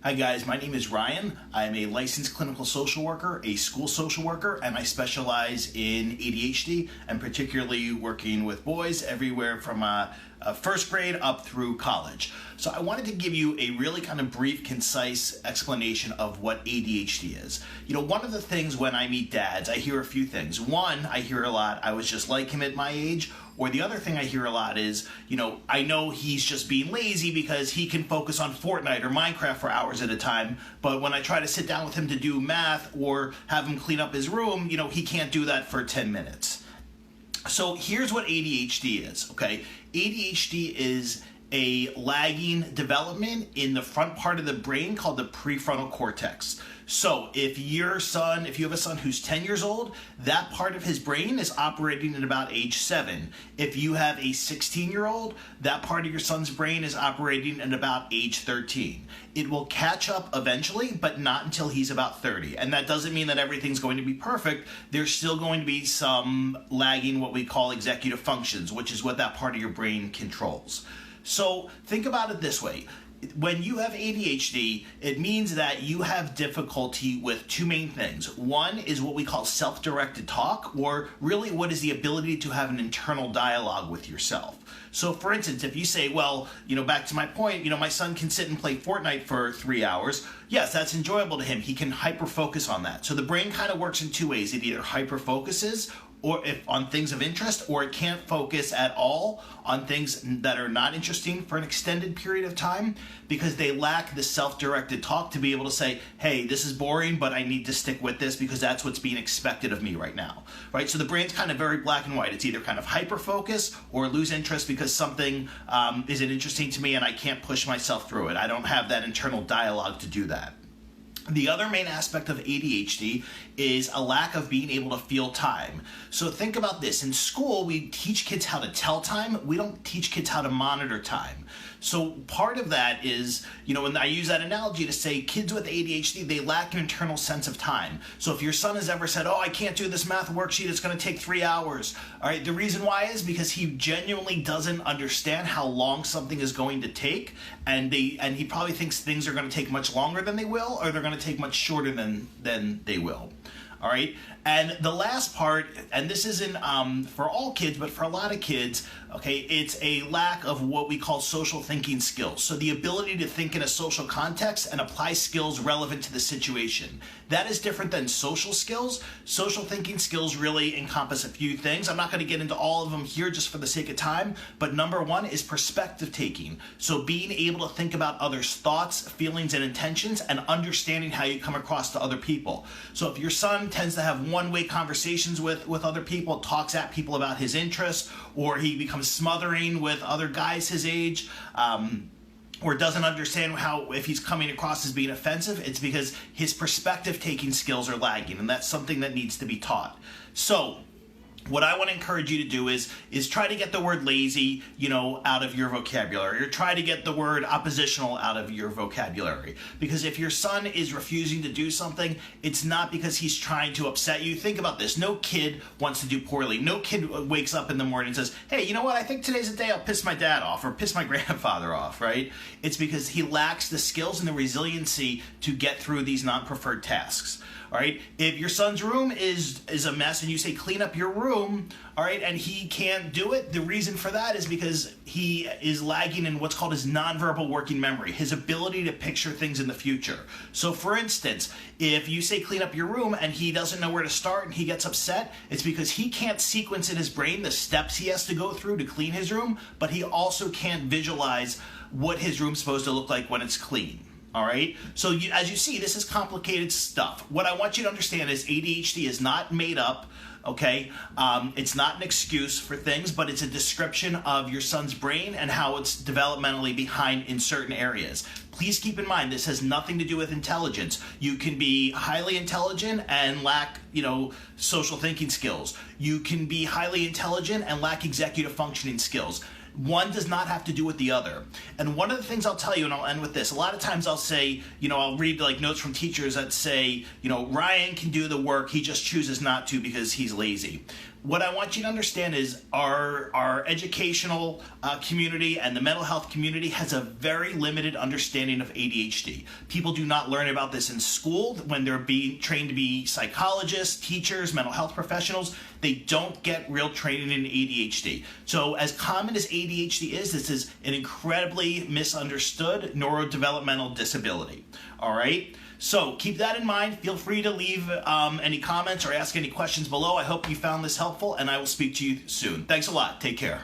Hi guys, my name is Ryan. I'm a licensed clinical social worker, a school social worker, and I specialize in ADHD and particularly working with boys everywhere from first grade up through college. So I wanted to give you a really kind of brief, concise explanation of what ADHD is. You know, one of the things when I meet dads, I hear a few things. One, I hear a lot, I was just like him at my age. Or the other thing I hear a lot is, you know, I know he's just being lazy because he can focus on Fortnite or Minecraft for hours at a time, but when I try to sit down with him to do math or have him clean up his room, you know, he can't do that for 10 minutes. So here's what ADHD is, okay? ADHD is a lagging development in the front part of the brain called the prefrontal cortex. So if you have a son who's 10 years old, that part of his brain is operating at about age 7. If you have a 16-year-old, that part of your son's brain is operating at about age 13. It will catch up eventually, but not until he's about 30. And that doesn't mean that everything's going to be perfect. There's still going to be some lagging, what we call executive functions, which is what that part of your brain controls. So think about it this way. When you have ADHD, it means that you have difficulty with two main things. One is what we call self-directed talk, or really what is the ability to have an internal dialogue with yourself. So for instance, if you say, well, you know, back to my point, you know, my son can sit and play Fortnite for 3 hours. Yes, that's enjoyable to him. He can hyper-focus on that. So the brain kind of works in two ways. It either hyper-focuses or if on things of interest, or it can't focus at all on things that are not interesting for an extended period of time because they lack the self-directed talk to be able to say, hey, this is boring, but I need to stick with this because that's what's being expected of me right now, right? So the brain's kind of very black and white. It's either kind of hyper-focus or lose interest because something isn't interesting to me and I can't push myself through it. I don't have that internal dialogue to do that. The other main aspect of ADHD is a lack of being able to feel time. So think about this. In school, we teach kids how to tell time. We don't teach kids how to monitor time. So part of that is, you know, and I use that analogy to say kids with ADHD, they lack an internal sense of time. So if your son has ever said, oh, I can't do this math worksheet, it's going to take 3 hours. All right, the reason why is because he genuinely doesn't understand how long something is going to take, and he probably thinks things are going to take much longer than they will, or they're going to take much shorter than they will. All right, and the last part, and this isn't for all kids, but for a lot of kids, okay, it's a lack of what we call social thinking skills. So the ability to think in a social context and apply skills relevant to the situation. That is different than social skills. Social thinking skills really encompass a few things. I'm not going to get into all of them here just for the sake of time, but number one is perspective taking. So being able to think about others' thoughts, feelings, and intentions, and understanding how you come across to other people. So if your son tends to have one-way conversations with other people, talks at people about his interests, or he becomes smothering with other guys his age, or doesn't understand how, if he's coming across as being offensive, it's because his perspective-taking skills are lagging, and that's something that needs to be taught. So what I want to encourage you to do is try to get the word lazy, you know, out of your vocabulary, or try to get the word oppositional out of your vocabulary. Because if your son is refusing to do something, it's not because he's trying to upset you. Think about this. No kid wants to do poorly. No kid wakes up in the morning and says, hey, you know what? I think today's the day I'll piss my dad off or piss my grandfather off, right? It's because he lacks the skills and the resiliency to get through these non-preferred tasks. All right, if your son's room is a mess and you say clean up your room, all right, and he can't do it, the reason for that is because he is lagging in what's called his nonverbal working memory, his ability to picture things in the future. So for instance, if you say clean up your room and he doesn't know where to start and he gets upset, it's because he can't sequence in his brain the steps he has to go through to clean his room, but he also can't visualize what his room's supposed to look like when it's clean. All right, so as you see, this is complicated stuff. What I want you to understand is ADHD is not made up, okay? It's not an excuse for things, but it's a description of your son's brain and how it's developmentally behind in certain areas. Please keep in mind, this has nothing to do with intelligence. You can be highly intelligent and lack, you know, social thinking skills. You can be highly intelligent and lack executive functioning skills. One does not have to do with the other. And one of the things I'll tell you, and I'll end with this, a lot of times I'll say, you know, I'll read like notes from teachers that say, you know, Ryan can do the work, he just chooses not to because he's lazy. what I want you to understand is our educational community and the mental health community has a very limited understanding of ADHD. People do not learn about this in school when they're being trained to be psychologists, teachers, mental health professionals. They don't get real training in ADHD. So as common as ADHD is, this is an incredibly misunderstood neurodevelopmental disability. All right? So keep that in mind. Feel free to leave any comments or ask any questions below. I hope you found this helpful, and I will speak to you soon. Thanks a lot. Take care.